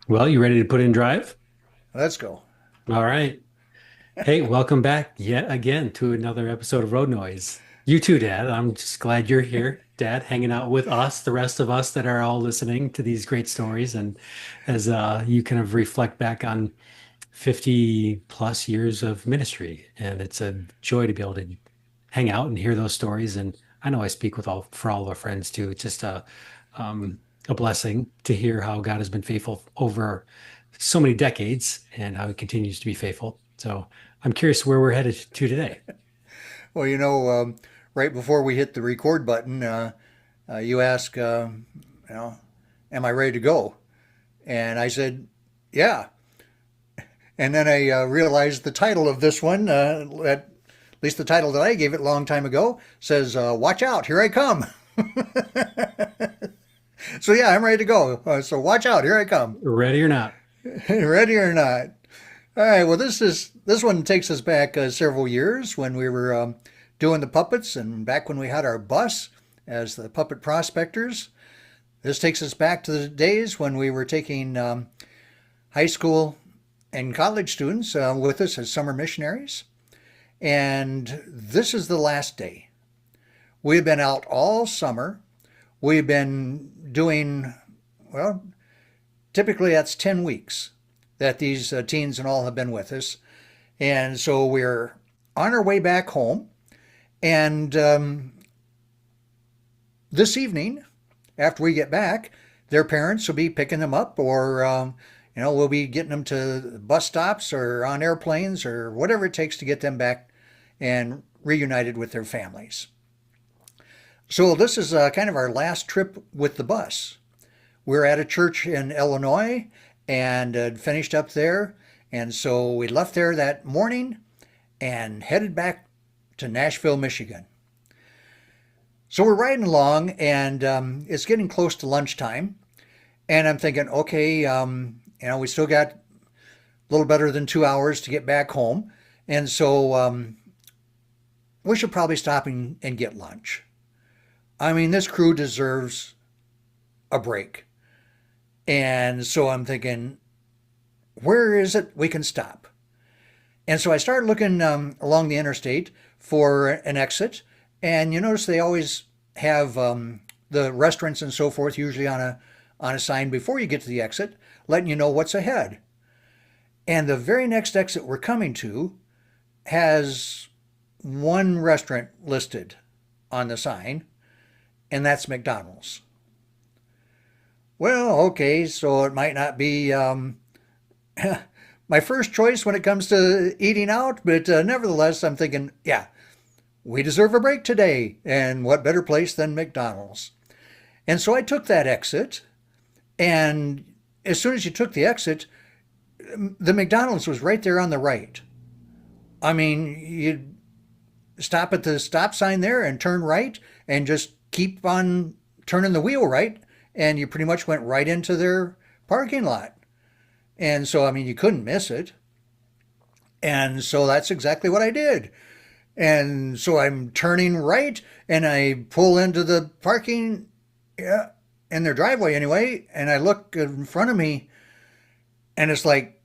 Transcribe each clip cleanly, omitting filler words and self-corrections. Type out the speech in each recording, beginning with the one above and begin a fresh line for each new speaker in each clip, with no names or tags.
Well, you ready to put in drive?
Let's go.
All right. Hey, welcome back yet again to another episode of Road Noise. You too, Dad. I'm just glad you're here, Dad, hanging out with us, the rest of us that are all listening to these great stories. And as you kind of reflect back on 50 plus years of ministry, and it's a joy to be able to hang out and hear those stories. And I know I speak with all for all our friends too. It's just a blessing to hear how God has been faithful over so many decades and how he continues to be faithful. So I'm curious where we're headed to today.
Well, right before we hit the record button, you ask, you know, am I ready to go? And I said, yeah. And then I realized the title of this one, at least the title that I gave it a long time ago, says, Watch out, here I come. So, yeah, I'm ready to go. So, watch out, here I come.
Ready or not?
Ready or not? All right. Well, this one takes us back several years when we were doing the puppets, and back when we had our bus as the Puppet Prospectors. This takes us back to the days when we were taking high school and college students with us as summer missionaries. And this is the last day. We've been out all summer. We've been doing, well, typically that's 10 weeks that these teens and all have been with us. And so we're on our way back home. And this evening, after we get back, their parents will be picking them up, or we'll be getting them to bus stops or on airplanes or whatever it takes to get them back and reunited with their families. So this is kind of our last trip with the bus. We're at a church in Illinois and finished up there. And so we left there that morning and headed back to Nashville, Michigan. So we're riding along, and it's getting close to lunchtime. And I'm thinking, okay, we still got a little better than 2 hours to get back home. And so we should probably stop and get lunch. I mean, this crew deserves a break. And so I'm thinking, where is it we can stop? And so I started looking along the interstate for an exit. And you notice they always have the restaurants and so forth, usually on a sign before you get to the exit, letting you know what's ahead. And the very next exit we're coming to has one restaurant listed on the sign, and that's McDonald's. Well, okay, so it might not be my first choice when it comes to eating out, but nevertheless, I'm thinking, yeah, we deserve a break today, and what better place than McDonald's? And so I took that exit, and as soon as you took the exit, the McDonald's was right there on the right. I mean, you stop at the stop sign there and turn right and just keep on turning the wheel right, and you pretty much went right into their parking lot. And so, I mean, you couldn't miss it. And so that's exactly what I did. And so I'm turning right and I pull into the parking, yeah, in their driveway anyway. And I look in front of me and it's like,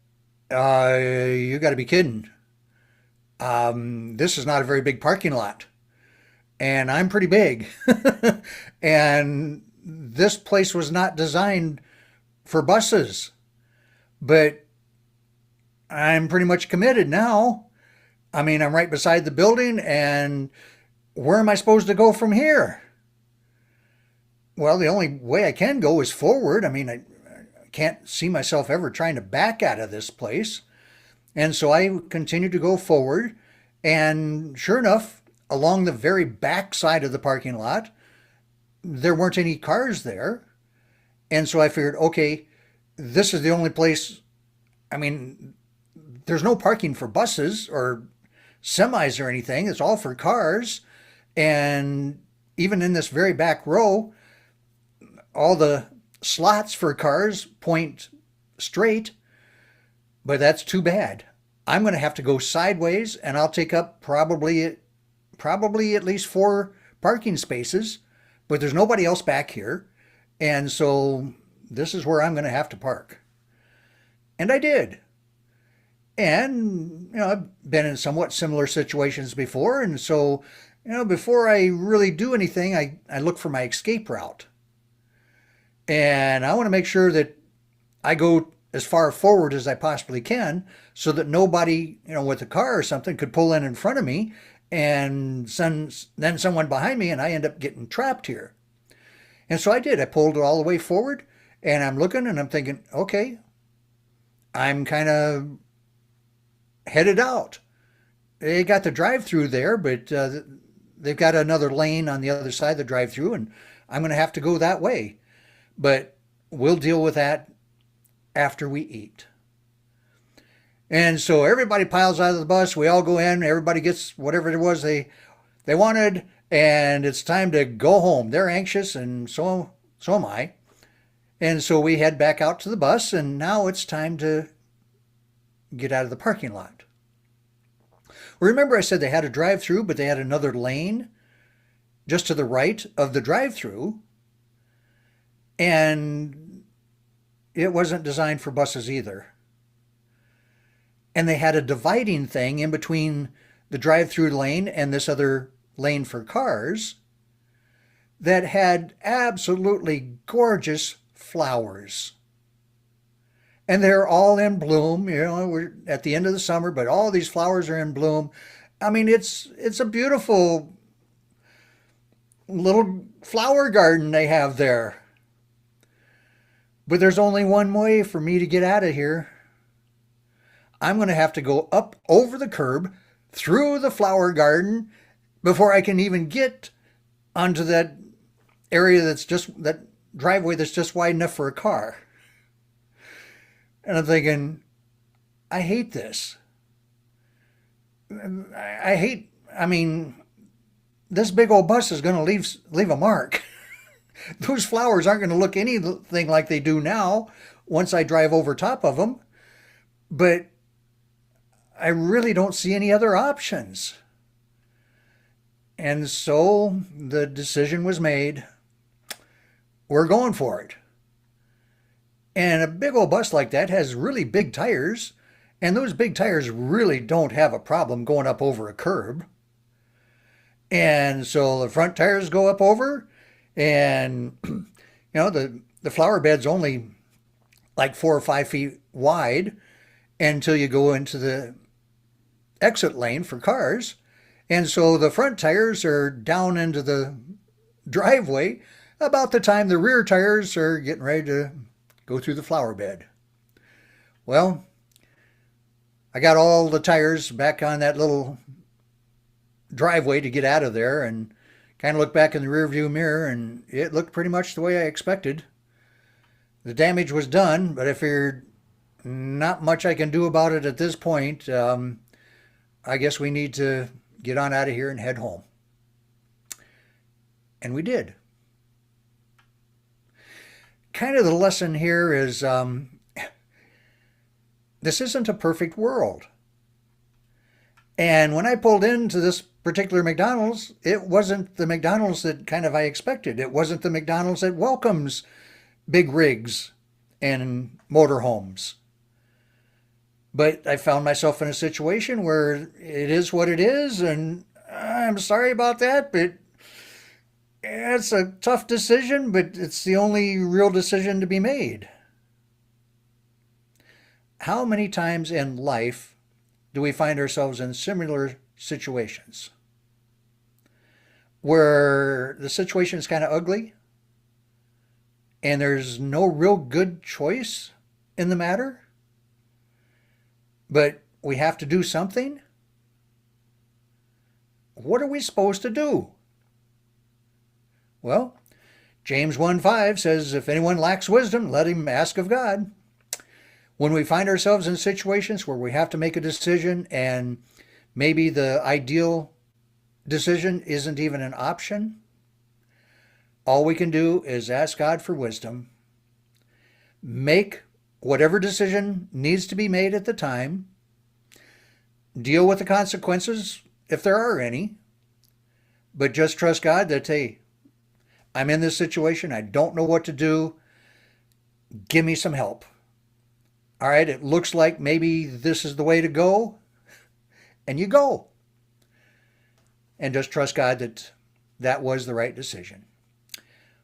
you got to be kidding. This is not a very big parking lot. And I'm pretty big. And this place was not designed for buses. But I'm pretty much committed now. I mean, I'm right beside the building, and where am I supposed to go from here? Well, the only way I can go is forward. I mean, I can't see myself ever trying to back out of this place. And so I continued to go forward, and sure enough, along the very back side of the parking lot, there weren't any cars there. And so I figured, okay, this is the only place. I mean, there's no parking for buses or semis or anything. It's all for cars. And even in this very back row, all the slots for cars point straight, but that's too bad. I'm going to have to go sideways, and I'll take up probably at least four parking spaces, but there's nobody else back here. And so this is where I'm going to have to park. And I did. And, I've been in somewhat similar situations before. And so, before I really do anything, I look for my escape route. And I want to make sure that I go as far forward as I possibly can so that nobody, with a car or something could pull in front of me and then someone behind me and I end up getting trapped here. And so I did. I pulled it all the way forward and I'm looking and I'm thinking, okay, I'm kind of headed out. They got the drive through there, but they've got another lane on the other side of the drive through and I'm going to have to go that way. But we'll deal with that after we eat. And so everybody piles out of the bus. We all go in. Everybody gets whatever it was they wanted, and it's time to go home. They're anxious, and so am I. And so we head back out to the bus, and now it's time to get out of the parking lot. Remember, I said they had a drive-through, but they had another lane just to the right of the drive-through, and it wasn't designed for buses either. And they had a dividing thing in between the drive-through lane and this other lane for cars that had absolutely gorgeous flowers. And they're all in bloom. We're at the end of the summer, but all these flowers are in bloom. I mean, it's a beautiful little flower garden they have there. But there's only one way for me to get out of here. I'm going to have to go up over the curb through the flower garden before I can even get onto that area that driveway that's just wide enough for a car. And I'm thinking, I hate this. I mean, this big old bus is going to leave a mark. Those flowers aren't going to look anything like they do now once I drive over top of them. But I really don't see any other options. And so the decision was made. We're going for it. And a big old bus like that has really big tires. And those big tires really don't have a problem going up over a curb. And so the front tires go up over. And, the flower bed's only like 4 or 5 feet wide until you go into the exit lane for cars. And so the front tires are down into the driveway about the time the rear tires are getting ready to go through the flower bed. Well, I got all the tires back on that little driveway to get out of there and kind of looked back in the rearview mirror and it looked pretty much the way I expected. The damage was done, but I figured not much I can do about it at this point. I guess we need to get on out of here and head home. And we did. Kind of the lesson here is this isn't a perfect world. And when I pulled into this particular McDonald's, it wasn't the McDonald's that kind of I expected. It wasn't the McDonald's that welcomes big rigs and motorhomes. But I found myself in a situation where it is what it is, and I'm sorry about that, but it's a tough decision, but it's the only real decision to be made. How many times in life do we find ourselves in similar situations where the situation is kind of ugly and there's no real good choice in the matter? But we have to do something? What are we supposed to do? Well, James 1:5 says, if anyone lacks wisdom, let him ask of God. When we find ourselves in situations where we have to make a decision and maybe the ideal decision isn't even an option, all we can do is ask God for wisdom, make whatever decision needs to be made at the time, deal with the consequences if there are any, but just trust God that, hey, I'm in this situation, I don't know what to do, give me some help. All right, it looks like maybe this is the way to go, and you go. And just trust God that that was the right decision.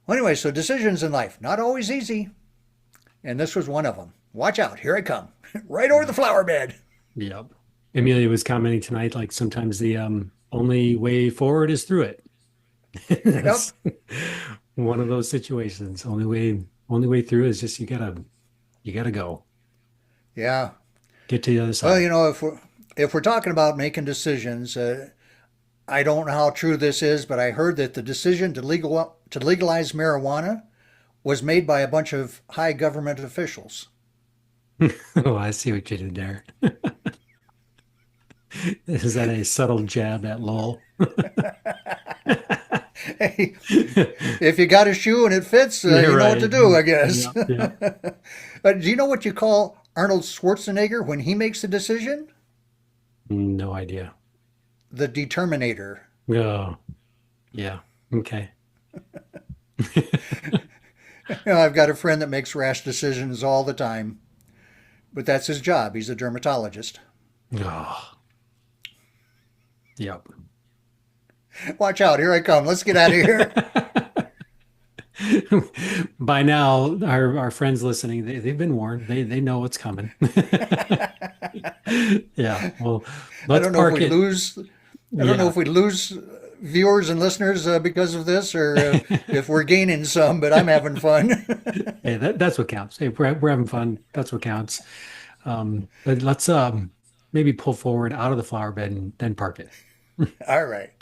Well, anyway, so decisions in life, not always easy. And this was one of them. Watch out, here I come, right over the flower bed.
Yep. Amelia was commenting tonight, like sometimes the only way forward is through it.
Yep.
That's one of those situations. Only way through is just you gotta go.
Yeah.
Get to the other
Well,
side.
if we're talking about making decisions, I don't know how true this is, but I heard that the decision to legalize marijuana was made by a bunch of high government officials.
Oh, I see what you did there. Is that a subtle jab at Lowell?
Hey, if you got a shoe and it fits,
You're
you know what
right.
to do, I guess.
Yeah, yeah.
Do you know what you call Arnold Schwarzenegger when he makes a decision?
No idea.
The determinator.
Oh, yeah. Okay.
I've got a friend that makes rash decisions all the time, but that's his job. He's a dermatologist.
Oh, yep.
Watch out, here I come. Let's get out of here.
By now, our friends listening, they've been warned. They know what's coming. Yeah. Well,
I
let's
don't know if
park
we
it.
lose. I don't know
Yeah.
if we lose viewers and listeners because of this, or if we're gaining some. But I'm having fun.
Hey, that's what counts. Hey, we're having fun. That's what counts. But let's maybe pull forward out of the flower bed and then park it.
All right.